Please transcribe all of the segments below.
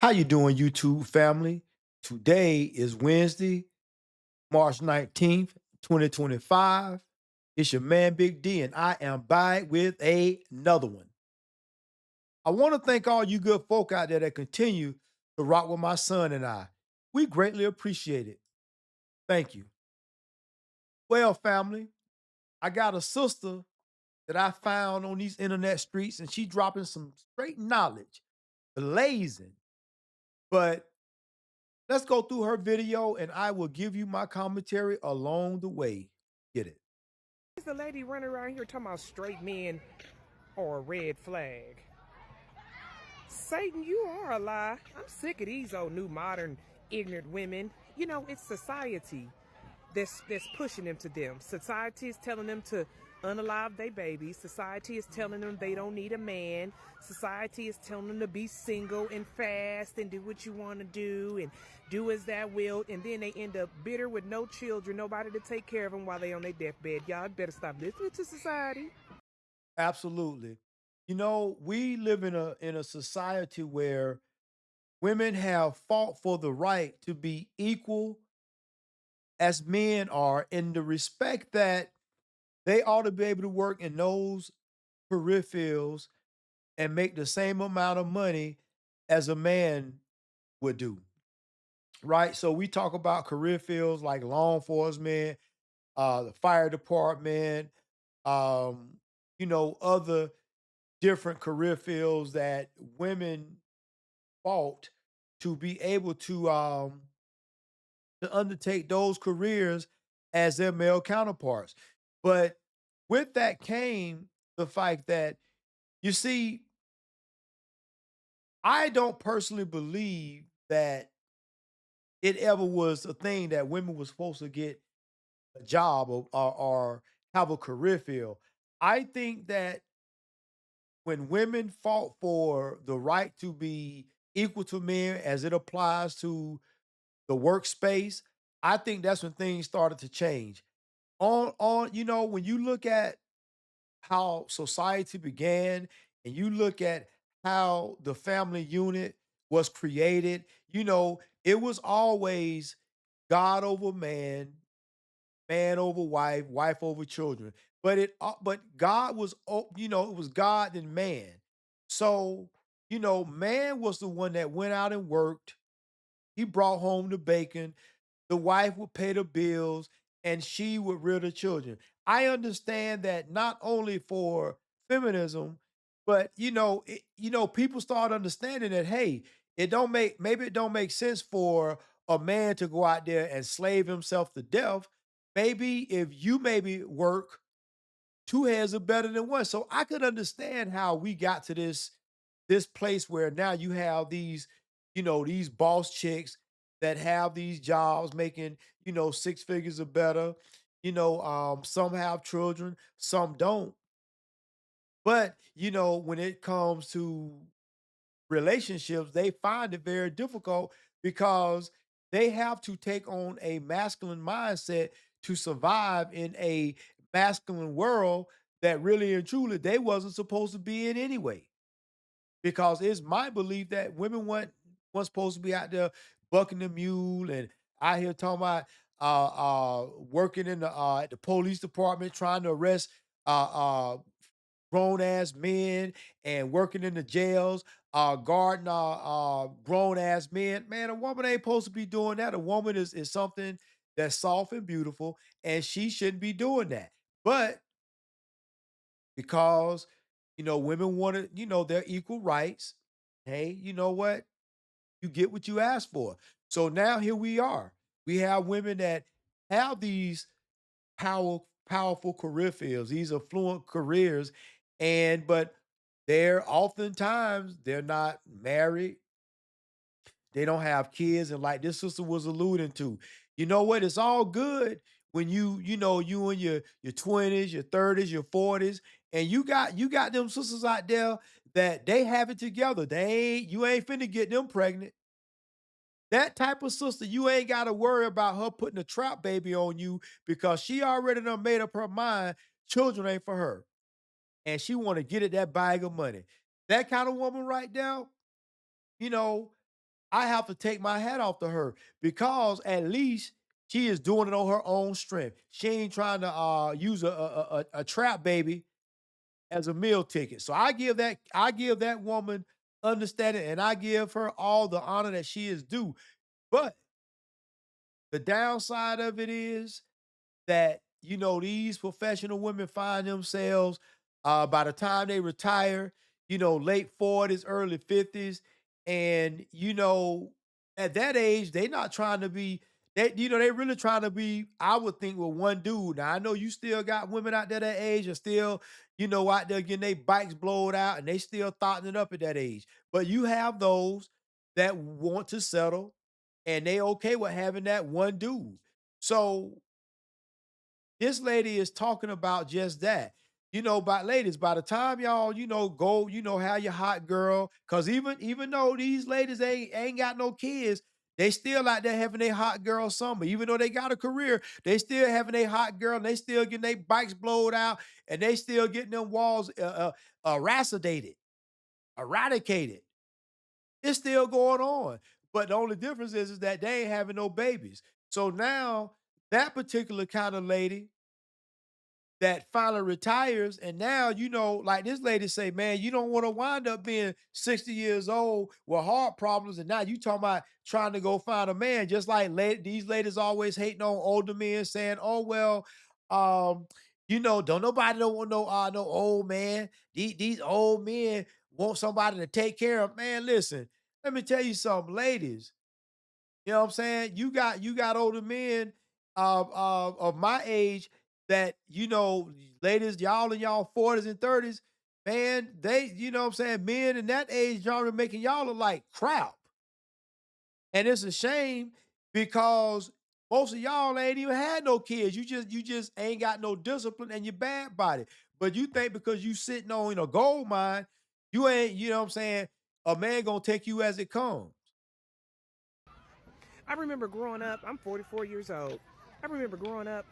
How you doing, YouTube family? Today is Wednesday, March 19th, 2025. It's your man Big D, and I am back with another one. I want to thank all you good folk out there that continue to rock with my son and I. We greatly appreciate it. Thank you. Well, family, I got a sister that I found on these internet streets, and she dropping some straight knowledge, blazing. But let's go through her video and I will give you my commentary along the way. Get it? Is the lady running around here talking about straight men or a red flag? Satan, you are a lie. I'm sick of these old new modern ignorant women. You know, it's society that's pushing them to them. Society is telling them to unalive their babies. Society is telling them they don't need a man. Society is telling them to be single and fast and do what you want to do and do as thou wilt. And then they end up bitter with no children, nobody to take care of them while they on their deathbed. Y'all better stop listening to society. Absolutely. You know, we live in a society where women have fought for the right to be equal as men are in the respect that they ought to be able to work in those career fields and make the same amount of money as a man would do. Right. So we talk about career fields like law enforcement, the fire department, um, other different career fields that women fought to be able to undertake those careers as their male counterparts. But with that came the fact that you see, I don't personally believe that it ever was a thing that women were supposed to get a job or have a career field. I think that when women fought for the right to be equal to men as it applies to the workspace, I think that's when things started to change. When you look at how society began and you look at how the family unit was created, it was always God over man, man over wife, wife over children. But God was it was God and man. So, man was the one that went out and worked. He brought home the bacon. The wife would pay the bills and she would rear the children. I understand that not only for feminism, but people start understanding that hey, it don't make sense for a man to go out there and slave himself to death. Maybe if you maybe work, two heads are better than one. So I could understand how we got to this place where now you have these boss chicks that have these jobs making, six figures or better. Some have children, some don't. But, when it comes to relationships, they find it very difficult because they have to take on a masculine mindset to survive in a masculine world that really and truly they wasn't supposed to be in anyway. Because it's my belief that women weren't supposed to be out there bucking the mule and out here talking about working in the at the police department trying to arrest grown ass men and working in the jails, guarding grown ass men. Man, a woman ain't supposed to be doing that. A woman is something that's soft and beautiful, and she shouldn't be doing that. But because women wanted their equal rights, hey, you know what? You get what you ask for. So now here we are. We have women that have these powerful career fields, these affluent careers, but they're not married, they don't have kids, and like this sister was alluding to, you know what? It's all good when you in your 20s, your 30s, your 40s, and you got them sisters out there that they have it together. You ain't finna get them pregnant. That type of sister, you ain't gotta worry about her putting a trap baby on you because she already done made up her mind, children ain't for her, and she wanna get at that bag of money. That kind of woman right there, you know, I have to take my hat off to her because at least she is doing it on her own strength. She ain't trying to use a trap baby as a meal ticket. So I give that woman understanding and I give her all the honor that she is due. But the downside of it is that, these professional women find themselves, by the time they retire, late 40s, early 50s. And, at that age, they not trying to be, they really trying to be, I would think, with one dude. Now, I know you still got women out there that age are still, out there getting their bikes blowed out and they still thotting it up at that age. But you have those that want to settle and they okay with having that one dude. So this lady is talking about just that. Ladies, by the time y'all, go, have your hot girl, cause even though these ladies ain't got no kids, they still out there having a hot girl summer. Even though they got a career, they still having a hot girl, and they still getting their bikes blowed out, and they still getting them walls eradicated. It's still going on. But the only difference is that they ain't having no babies. So now that particular kind of lady that finally retires, and now, like this lady say, man, you don't want to wind up being 60 years old with heart problems, and now you talking about trying to go find a man, just like these ladies always hating on older men, saying, oh well, um, don't want no old man. These old men want somebody to take care of. Man, listen, let me tell you something, ladies. You know what I'm saying? You got older men of my age that, ladies, y'all in y'all 40s and 30s, man, you know what I'm saying, men in that age genre making y'all look like crap. And it's a shame because most of y'all ain't even had no kids. You just ain't got no discipline and you're bad about it. But you think because you sitting on a gold mine, you ain't, you know what I'm saying, a man gonna take you as it comes. I remember growing up, I'm 44 years old. I remember growing up,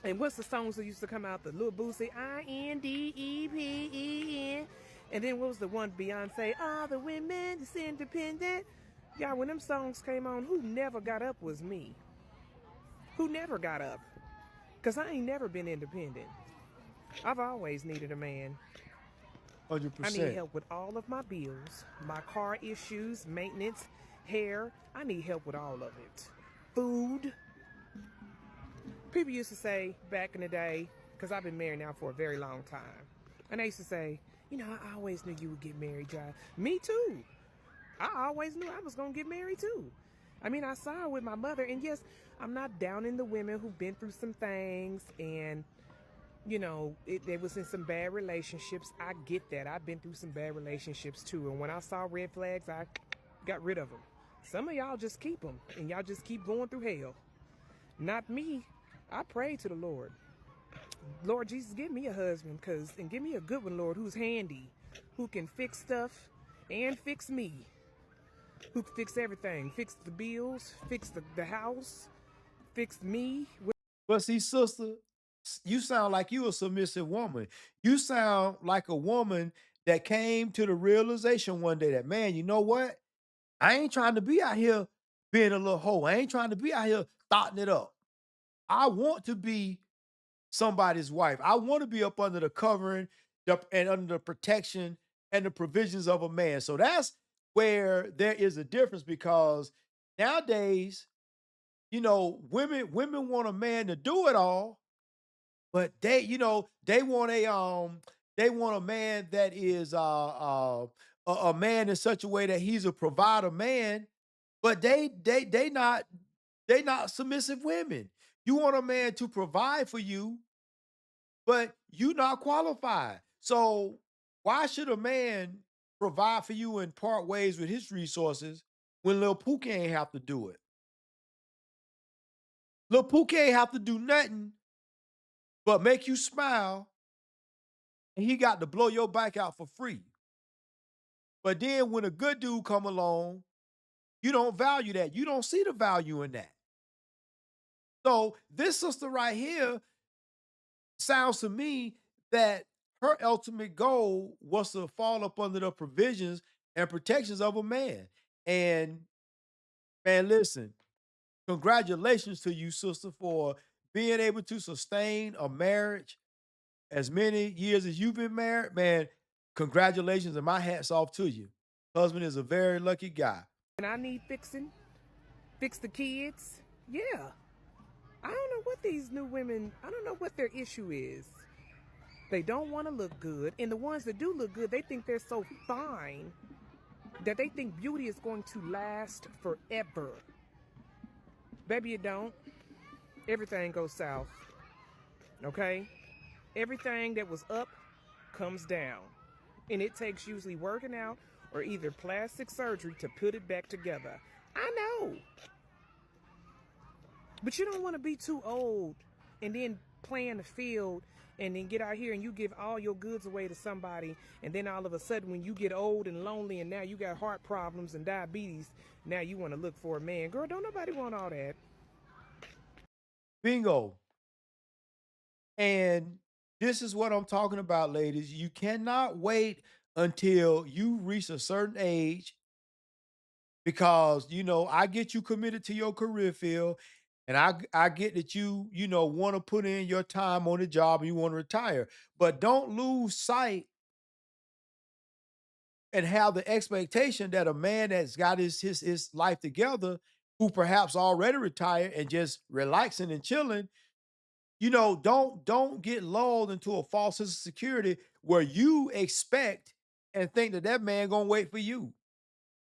and what's the songs that used to come out? The Lil Boosie, Independent. And then what was the one Beyonce? All the women is independent. Y'all, when them songs came on, who never got up was me. Who never got up? Because I ain't never been independent. I've always needed a man. I need 100%. help with all of my bills, my car issues, maintenance, hair. I need help with all of it. Food. People used to say back in the day, because I've been married now for a very long time, and they used to say, I always knew you would get married, Jai. Me too. I always knew I was going to get married too. I mean, I saw it with my mother, and yes, I'm not downing the women who've been through some things and they was in some bad relationships. I get that. I've been through some bad relationships too. And when I saw red flags, I got rid of them. Some of y'all just keep them and y'all just keep going through hell. Not me. I pray to the Lord. Lord Jesus, give me a husband, and give me a good one, Lord, who's handy, who can fix stuff and fix me, who can fix everything, fix the bills, fix the house, fix me. But see, sister, you sound like you a submissive woman. You sound like a woman that came to the realization one day that, man, you know what? I ain't trying to be out here being a little hoe. I ain't trying to be out here thotting it up. I want to be somebody's wife. I want to be up under the covering and under the protection and the provisions of a man. So that's where there is a difference because nowadays, women want a man to do it all, but they want a man that is a man in such a way that he's a provider man, but they not submissive women. You want a man to provide for you, but you not qualified. So why should a man provide for you and part ways with his resources when Lil Pookie ain't have to do it? Lil Pookie ain't have to do nothing but make you smile, and he got to blow your back out for free. But then when a good dude come along, you don't value that. You don't see the value in that. So this sister right here sounds to me that her ultimate goal was to fall up under the provisions and protections of a man. And Man, listen, congratulations to you, sister, for being able to sustain a marriage as many years as you've been married. Man, congratulations and my hat's off to you. Husband is a very lucky guy. And I need fixing, fix the kids. Yeah. I don't know what these new women, I don't know what their issue is. They don't want to look good. And the ones that do look good, they think they're so fine that they think beauty is going to last forever. Baby, it don't. Everything goes south. Okay? Everything that was up comes down. And it takes usually working out or either plastic surgery to put it back together. I know. But you don't want to be too old and then play in the field and then get out here and you give all your goods away to somebody, and then all of a sudden when you get old and lonely and now you got heart problems and diabetes, now you want to look for a man. Girl, don't nobody want all that. Bingo. And this is what I'm talking about, ladies. You cannot wait until you reach a certain age because I get you committed to your career field, and I get that you want to put in your time on the job and you want to retire, but don't lose sight and have the expectation that a man that's got his life together, who perhaps already retired and just relaxing and chilling, don't get lulled into a false sense of security where you expect and think that that man gonna wait for you,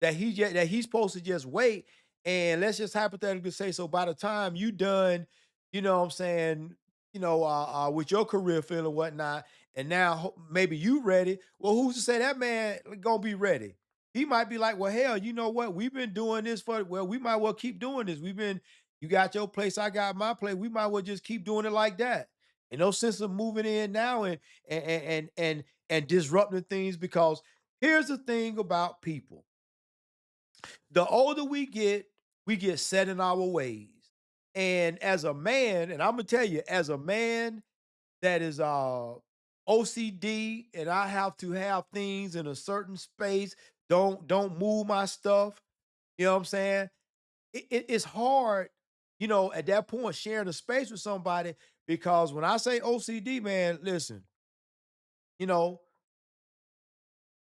that he's supposed to just wait. And let's just hypothetically say, so by the time you done, what I'm saying, with your career field and whatnot, and now maybe you ready. Well, who's to say that man gonna be ready? He might be like, well, hell, you know what? We've been doing this for well, we might well keep doing this. You got your place, I got my place. We might well just keep doing it like that. And no sense of moving in now and disrupting things, because here's the thing about people. The older we get set in our ways. And as a man, and I'm gonna tell you, as a man that is OCD, and I have to have things in a certain space, don't move my stuff. You know what I'm saying? It's hard, at that point sharing a space with somebody, because when I say OCD, man, listen, you know,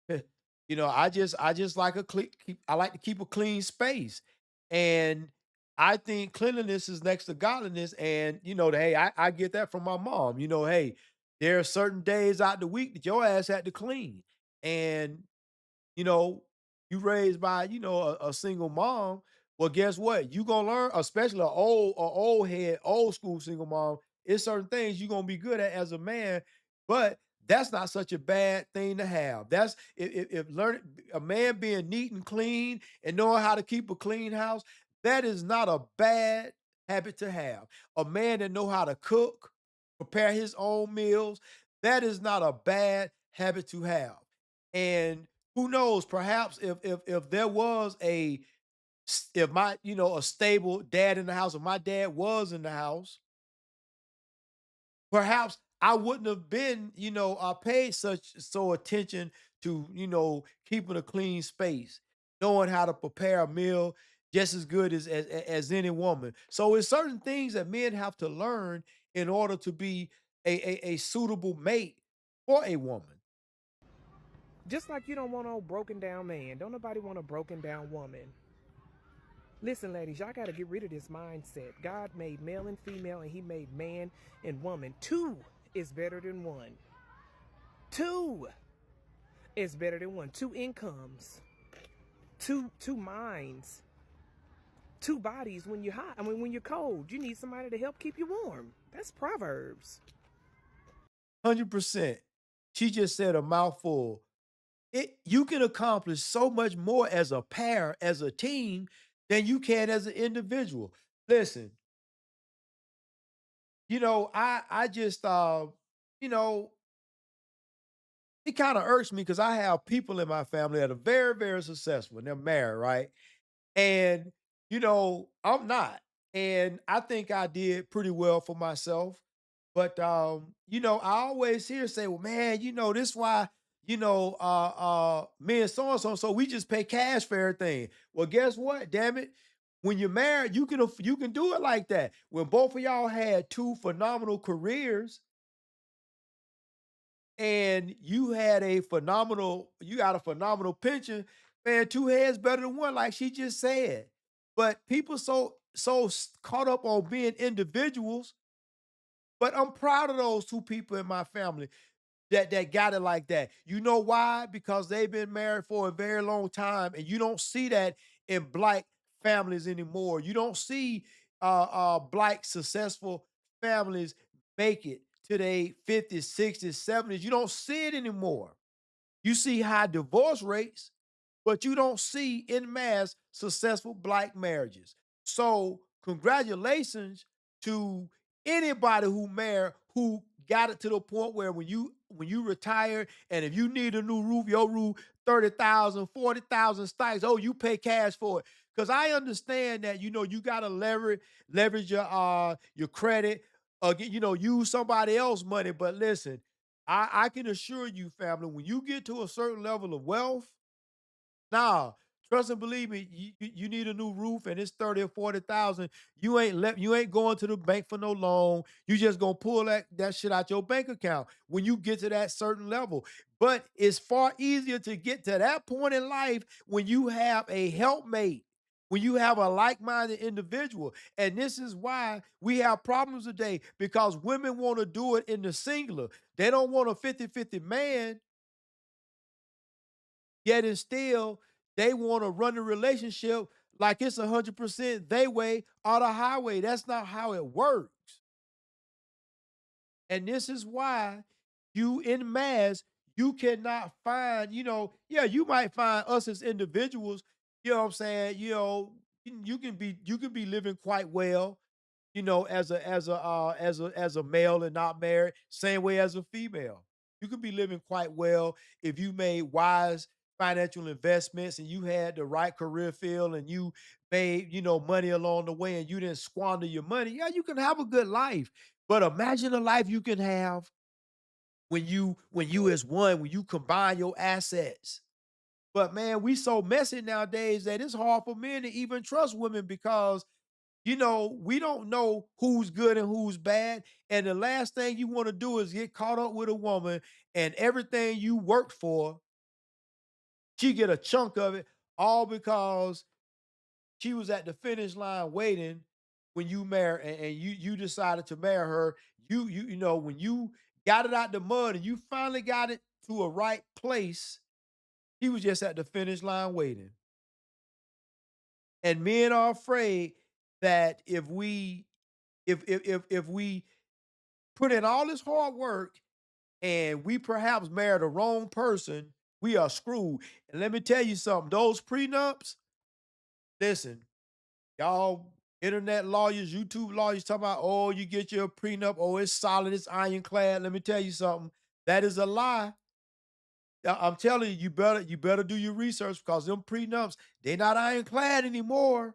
I just like I like to keep a clean space. And I think cleanliness is next to godliness. And hey, I get that from my mom. Hey, there are certain days out the week that your ass had to clean. And you know, you raised by, a single mom. Well, guess what? You gonna learn, especially old head, old school single mom. It's certain things you gonna be good at as a man, but that's not such a bad thing to have. That's if learn a man being neat and clean and knowing how to keep a clean house, that is not a bad habit to have. A man that know how to cook, prepare his own meals, that is not a bad habit to have. And who knows, perhaps if there was if my, a stable dad in the house, if my dad was in the house, perhaps I wouldn't have been, paid so attention to, keeping a clean space, knowing how to prepare a meal just as good as any woman. So it's certain things that men have to learn in order to be a suitable mate for a woman. Just like you don't want no broken down man. Don't nobody want a broken down woman. Listen, ladies, y'all got to get rid of this mindset. God made male and female, and He made man and woman. Two is better than one. Two is better than one. Two incomes, two minds, two bodies. When you're hot, when you're cold, you need somebody to help keep you warm. That's Proverbs. 100%. She just said a mouthful. You can accomplish so much more as a pair, as a team, than you can as an individual. Listen, I just you know, it kind of irks me because I have people in my family that are very, very successful and they're married, right? And I'm not. And I think I did pretty well for myself. But I always hear say, well, man, this why, me and so and so, so we just pay cash for everything. Well, guess what? Damn it. When you're married, you can do it like that. When both of y'all had two phenomenal careers and you got a phenomenal pension, man, two heads better than one, like she just said. But people caught up on being individuals. But I'm proud of those two people in my family that got it like that. You know why? Because they've been married for a very long time, and you don't see that in black families anymore. You don't see black successful families make it to their 50s, 60s, 70s. You don't see it anymore. You see high divorce rates, but you don't see in mass successful black marriages. So, congratulations to anybody who married who got it to the point where when you retire and if you need a new roof, your roof 30,000, 40,000 stacks, oh, you pay cash for it. Cuz I understand that you got to leverage your credit or use somebody else's money, but listen, I can assure you, family, when you get to a certain level of wealth, nah, trust and believe me, you need a new roof and it's 30 or 40,000. You ain't going to the bank for no loan. You just gonna pull that shit out your bank account when you get to that certain level. But it's far easier to get to that point in life when you have a helpmate, when you have a like-minded individual. And this is why we have problems today because women want to do it in the singular. They don't want a 50-50 man. Yet and still, they want to run the relationship like it's 100% they way or the highway. That's not how it works. And this is why you in mass, you cannot find, yeah, you might find us as individuals, you know what I'm saying? You can be living quite well, as a male and not married, same way as a female. You could be living quite well if you made wise financial investments and you had the right career field and you made, money along the way and you didn't squander your money. Yeah, you can have a good life. But imagine the life you can have when you as one, when you combine your assets. But man, we so messy nowadays that it's hard for men to even trust women because we don't know who's good and who's bad. And the last thing you want to do is get caught up with a woman and everything you worked for, she get a chunk of it, all because she was at the finish line waiting when you married and you decided to marry her. When you got it out the mud and you finally got it to a right place, he was just at the finish line waiting. And men are afraid that if we put in all this hard work and we perhaps marry the wrong person, we are screwed. And let me tell you something, those prenups, listen, y'all internet lawyers, YouTube lawyers talking about, oh, you get your prenup, oh, it's solid, it's ironclad. Let me tell you something. That is a lie. I'm telling you, you better do your research because them prenups, they're not ironclad anymore.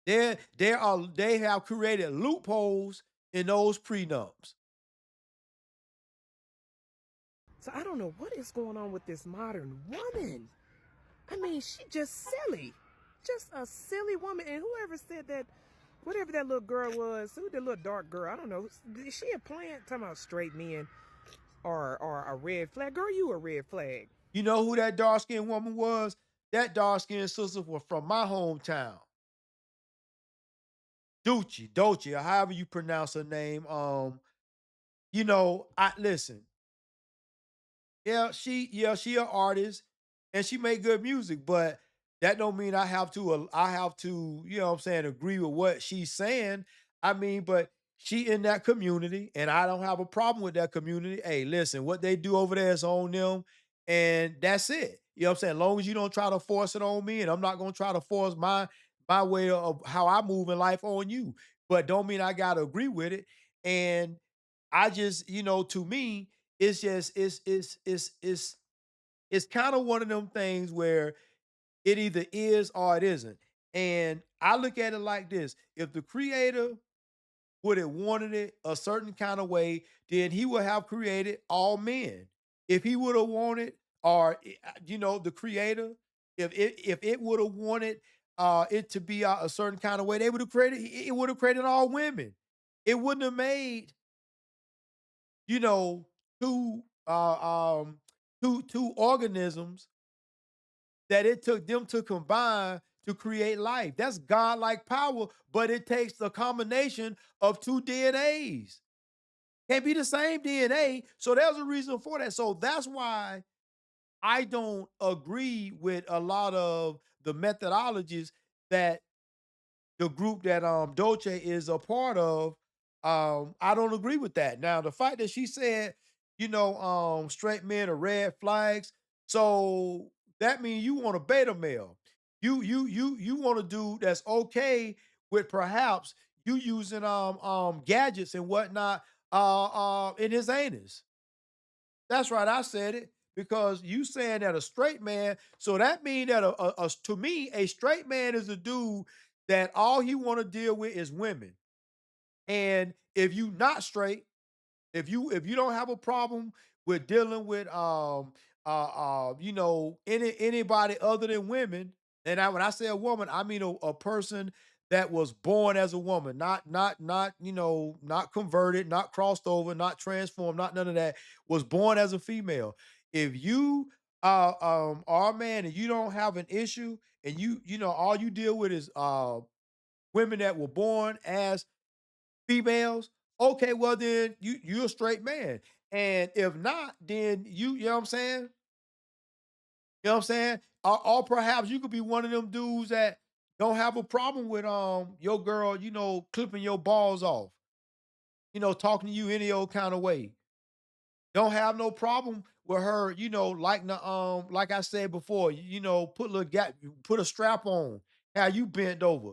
They have created loopholes in those prenups. So I don't know what is going on with this modern woman. I mean, she just silly. Just a silly woman. And whoever said that, whatever that little girl was, who the little dark girl, I don't know. Is she a plant? Talking about straight men or a red flag. Girl, you a red flag. You know who that dark skinned woman was? That dark skinned sister was from my hometown. Dochi, or however you pronounce her name. I listen. She an artist and she make good music, but that don't mean I have to, what I'm saying, agree with what she's saying. I mean, but she in that community and I don't have a problem with that community. Hey, listen, what they do over there is on them and that's it. You know what I'm saying? As long as you don't try to force it on me and I'm not going to try to force my way of how I move in life on you. But don't mean I got to agree with it. And I just, to me, it's just it's kind of one of them things where it either is or it isn't. And I look at it like this: if the creator would have wanted it a certain kind of way, then he would have created all men. If he would have wanted, or the creator, if it would have wanted it to be a certain kind of way, they would have created it would have created all women. It wouldn't have made, you know, two two organisms that it took them to combine to create life. That's godlike power, but it takes the combination of two DNAs. Can't be the same DNA. So there's a reason for that. So that's why I don't agree with a lot of the methodologies that the group that Dolce is a part of. I don't agree with that. Now, the fact that she said, straight men are red flags, so that means you want a beta male. You want a dude that's okay with perhaps you using gadgets and whatnot in his anus. That's right, I said it because you saying that a straight man, so that mean that to me a straight man is a dude that all he want to deal with is women. And if you not straight, if you don't have a problem with dealing with anybody other than women, and when I say a woman, I mean a person that was born as a woman, not converted, not crossed over, not transformed, not none of that, was born as a female. If you are a man and you don't have an issue and all you deal with is women that were born as females, okay, well then you're a straight man. And if not, then you know what I'm saying? You know what I'm saying? Or perhaps you could be one of them dudes that don't have a problem with your girl, clipping your balls off, talking to you any old kind of way. Don't have no problem with her, like the like I said before, put a strap on, how you bent over.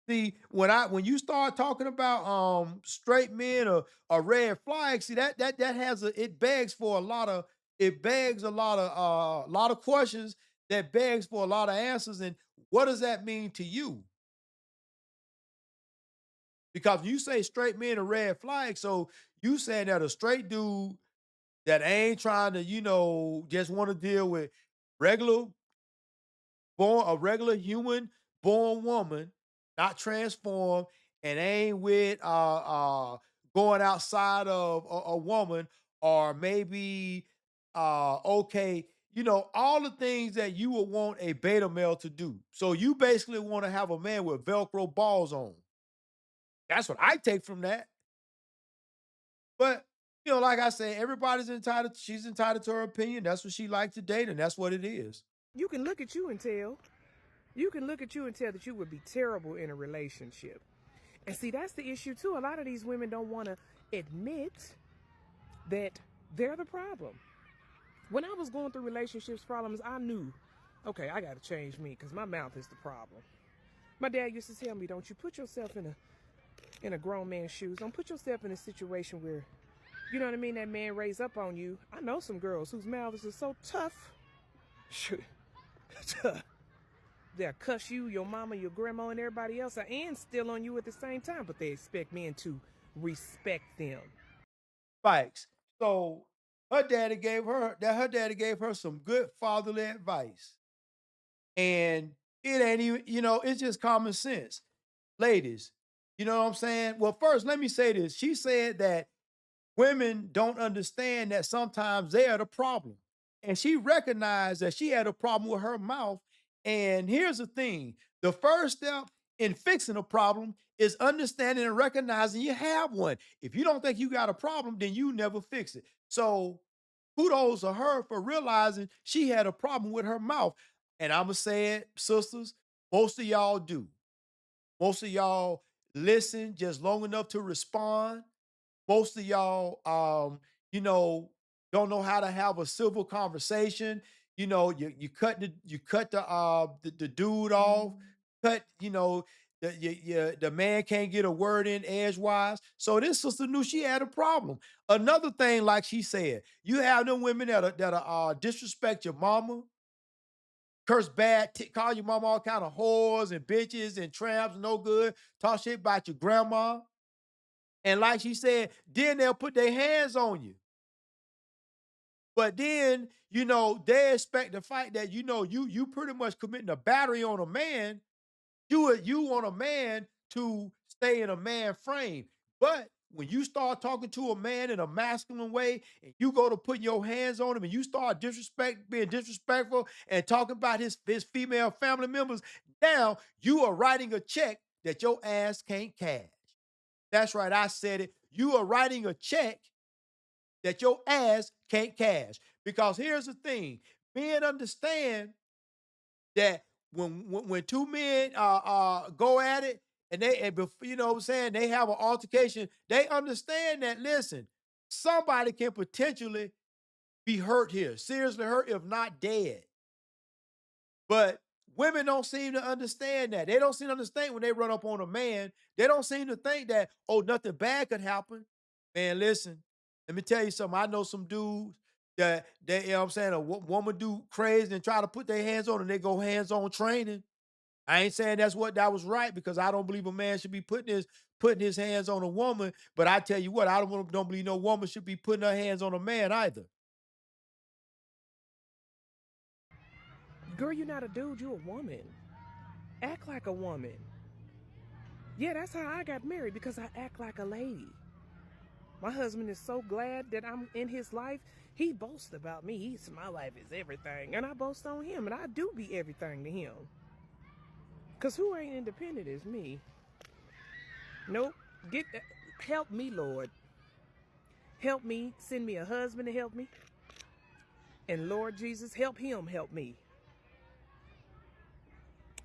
See, when you start talking about straight men or red flags, see that has it begs for a lot of it begs a lot of questions that begs for a lot of answers. And what does that mean to you? Because you say straight men are red flags, so you saying that a straight dude that ain't trying to, just want to deal with regular born a regular human born woman, not transformed, and ain't with going outside of a woman, or maybe okay, all the things that you would want a beta male to do. So you basically want to have a man with Velcro balls on. That's what I take from that. But like I say, everybody's entitled, she's entitled to her opinion. That's what she likes to date, and that's what it is. You can look at you and tell. You can look at you and tell that you would be terrible in a relationship. And see, that's the issue too. A lot of these women don't want to admit that they're the problem. When I was going through relationships problems, I knew, okay, I got to change me because my mouth is the problem. My dad used to tell me, don't you put yourself in a grown man's shoes. Don't put yourself in a situation where, you know what I mean, that man raised up on you. I know some girls whose mouths are so tough. They'll cuss you, your mama, your grandma, and everybody else, and still on you at the same time, but they expect men to respect them. Spikes. So her daddy gave her some good fatherly advice. And it ain't even, it's just common sense. Ladies, you know what I'm saying? Well, first, let me say this. She said that women don't understand that sometimes they are the problem. And she recognized that she had a problem with her mouth. And here's the thing, the first step in fixing a problem is understanding and recognizing you have one. If you don't think you got a problem, then you never fix it. So kudos to her for realizing she had a problem with her mouth. And I'm going to say it, sisters, most of y'all do. Most of y'all listen just long enough to respond. Most of y'all, you know, don't know how to have a civil conversation. You cut the dude off, cut, the man can't get a word in edgewise. So this sister knew she had a problem. Another thing, like she said, you have them women that disrespect your mama, curse bad, call your mama all kind of whores and bitches and tramps, no good, talk shit about your grandma. And like she said, then they'll put their hands on you. But then, they expect the fact that you pretty much committing a battery on a man. You want a man to stay in a man frame. But when you start talking to a man in a masculine way and you go to putting your hands on him and you start being disrespectful and talking about his female family members, now you are writing a check that your ass can't cash. That's right, I said it. You are writing a check that your ass can't cash. Because here's the thing, men understand that when two men go at it and you know what I'm saying, they have an altercation, they understand that, listen, somebody can potentially be hurt here, seriously hurt, if not dead. But women don't seem to understand that. They don't seem to understand when they run up on a man. They don't seem to think that, oh, nothing bad could happen. Man, listen, let me tell you something. I know some dudes that they, you know what I'm saying, a woman do crazy and try to put their hands on and they go hands on training. I ain't saying that was right because I don't believe a man should be putting his hands on a woman. But I tell you what, don't believe no woman should be putting her hands on a man either. Girl, you're not a dude, you're a woman. Act like a woman. Yeah, that's how I got married, because I act like a lady. My husband is so glad that I'm in his life. He boasts about me. My life is everything. And I boast on him, and I do be everything to him. Because who ain't independent is me. Nope. Help me, Lord. Help me. Send me a husband to help me. And Lord Jesus, help him help me.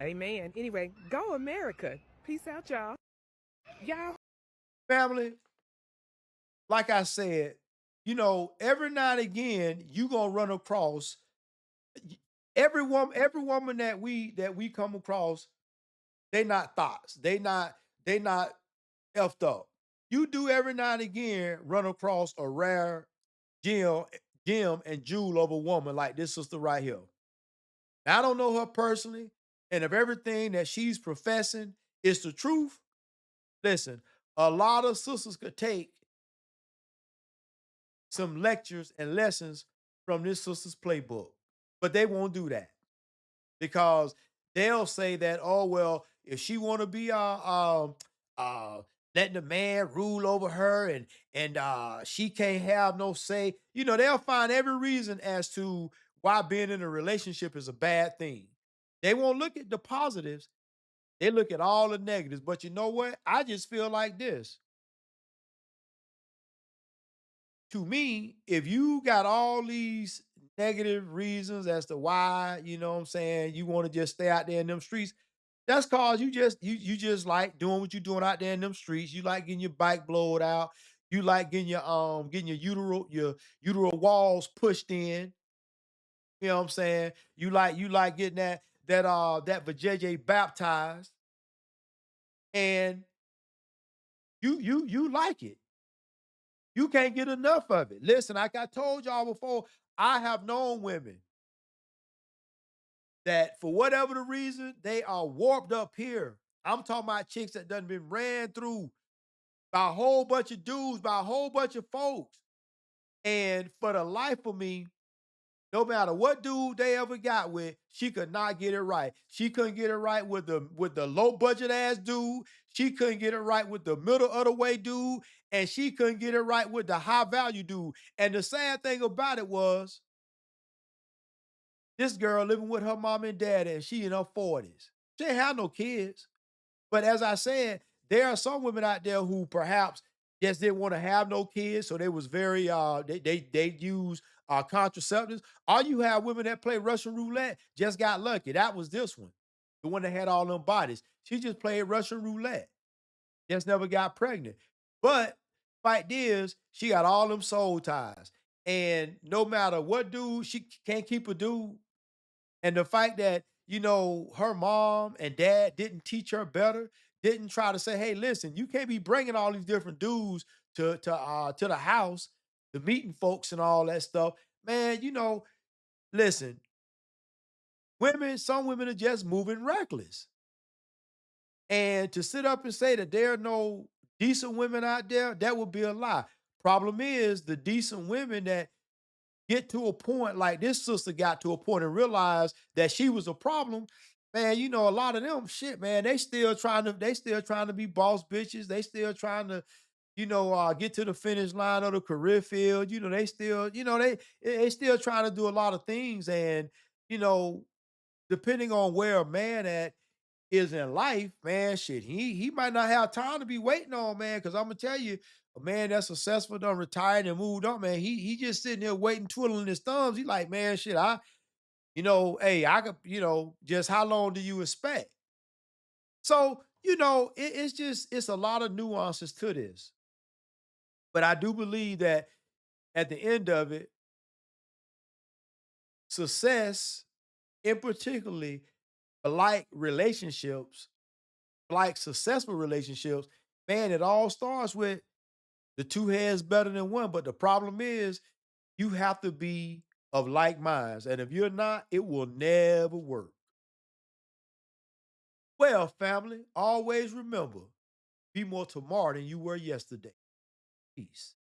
Amen. Anyway, go America. Peace out, y'all. Y'all. Family, like I said, you know, every now and again, you gonna run across every woman that we come across, they not thoughts. They not effed up. You do every now and again run across a rare gem, gem and jewel of a woman like this sister right here. Now, I don't know her personally, and if everything that she's professing is the truth, listen, a lot of sisters could take some lectures and lessons from this sister's playbook, but they won't do that because they'll say that, oh well, if she want to be uh letting the man rule over her and she can't have no say, you know, they'll find every reason as to why being in a relationship is a bad thing. They won't look at the positives, they look at all the negatives. But you know what, I just feel like this: to me, if you got all these negative reasons as to why, you know what I'm saying, you want to just stay out there in them streets, that's cause you just like doing what you're doing out there in them streets. You like getting your bike blowed out. You like getting your uteral walls pushed in. You know what I'm saying? You like getting that vajayjay baptized, and you like it. You can't get enough of it. Listen, like I told y'all before, I have known women that for whatever the reason, they are warped up here. I'm talking about chicks that done been ran through by a whole bunch of dudes, by a whole bunch of folks. And for the life of me, no matter what dude they ever got with, she could not get it right. She couldn't get it right with the low budget ass dude. She couldn't get it right with the middle of the way dude, and she couldn't get it right with the high value dude. And the sad thing about it was, this girl living with her mom and dad, and she in her 40s. She ain't have no kids. But as I said, there are some women out there who perhaps just didn't want to have no kids, so they was very they use contraceptives. All you have women that play Russian roulette just got lucky. That was this one, the one that had all them bodies. She just played Russian roulette, just never got pregnant. But fact is, she got all them soul ties, and no matter what dude, she can't keep a dude. And the fact that, you know, her mom and dad didn't teach her better, didn't try to say, "Hey, listen, you can't be bringing all these different dudes to the house, the meeting folks and all that stuff." Man, you know, listen, some women are just moving reckless. And to sit up and say that there are no decent women out there, that would be a lie. Problem is, the decent women that get to a point like this sister got to a point and realized that she was a problem, man, you know, a lot of them shit, man, they still trying to be boss bitches. They still trying to, get to the finish line of the career field. You know, they still, they still trying to do a lot of things. And, you know, depending on where a man at is in life, man, shit, he might not have time to be waiting on, man. Cause I'm gonna tell you, a man that's successful, done retired and moved on, man, he just sitting there waiting, twiddling his thumbs. He like, man, shit, hey, I could, just how long do you expect? So, it's a lot of nuances to this. But I do believe that at the end of it, success, in particularly like relationships, like successful relationships, man, it all starts with the two heads better than one. But the problem is you have to be of like minds. And if you're not, it will never work. Well, family, always remember, be more tomorrow than you were yesterday. Peace.